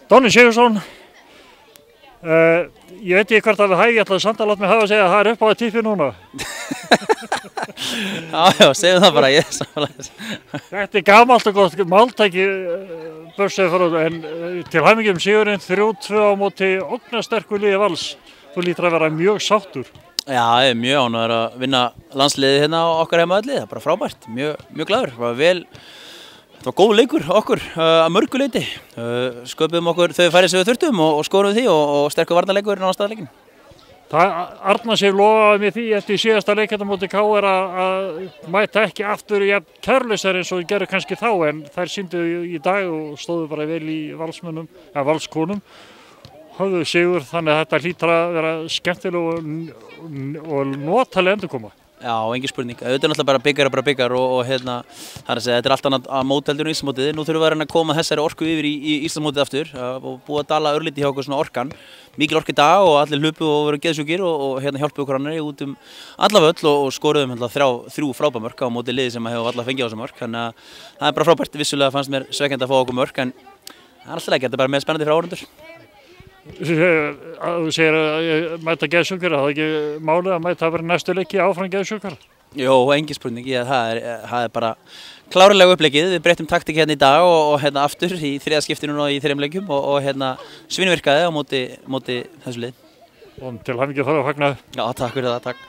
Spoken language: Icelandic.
Donni Sigurðsson, ég veit ekki hvert alveg hæg, ég ætlaði samt að láta mig hafa að segja að það upp á að tippi núna. Já, segjum það bara, ég samanlega. Þetta gamalt og gott máltæki börsið frá, en til hamingjum sigurinn 3-2 á móti ógnasterku liði Vals. Þú lítur að vera mjög sáttur. Já, ég er mjög ánægður að vinna landsliðið hérna á okkar heimavelli, það er bara frábært, mjög glaður, þetta var góð leikur okkur að mörgu leyti, sköpuðum okkur þau færi sem við þurftum og skorum því og sterkur varnarleikur á staðleikin. Arnarsif lofaði mér því eftir síðasta leik hérna móti KR að mæta ekki aftur jafn kærlausar eins og gerðu kannski þá, en þær sýndu í dag og stóðu bara vel í Valskonum. Höfðu sigur, þannig að þetta hlýtur að vera skemmtileg og notaleg endurkoma. Já, engin spurning. Þetta er náttúrulega bara byggar og hérna, það er að segja, þetta er allt annað að mótheldur en Íslandsmótið. Nú þurfum við að koma þessari orku yfir í Íslandsmótið aftur og búið að dala örlítið hjá okkur svona orkan. Mikil orku í dag og allir hlupu og voru geðsjúkir og hérna hjálpuðu okkur annari út alla völl og skoruðum þrjú frábærmörk á móti liði sem hefur alla fengið á þessu mörk. Þannig að það er bara frábært. Vissulega fannst mér svekkjandi að fá okkur mörk en það er alltaf ekki, þetta er bara með spennandi fyrir áhorfendur. Þú segir að mæta geðsjúkir, það er ekki málið að mæta að vera næstu leiki áfram geðsjúkir? Jó, engin spurning, það er bara klárlega uppleggið, við breyttum taktík hérna í dag og hérna aftur í þriðja skiptinu og í þrejum leikjum og hérna svinvirkaði á móti þessu lið. Og til hamingju þar að fagna. Já, takk fyrir það, takk.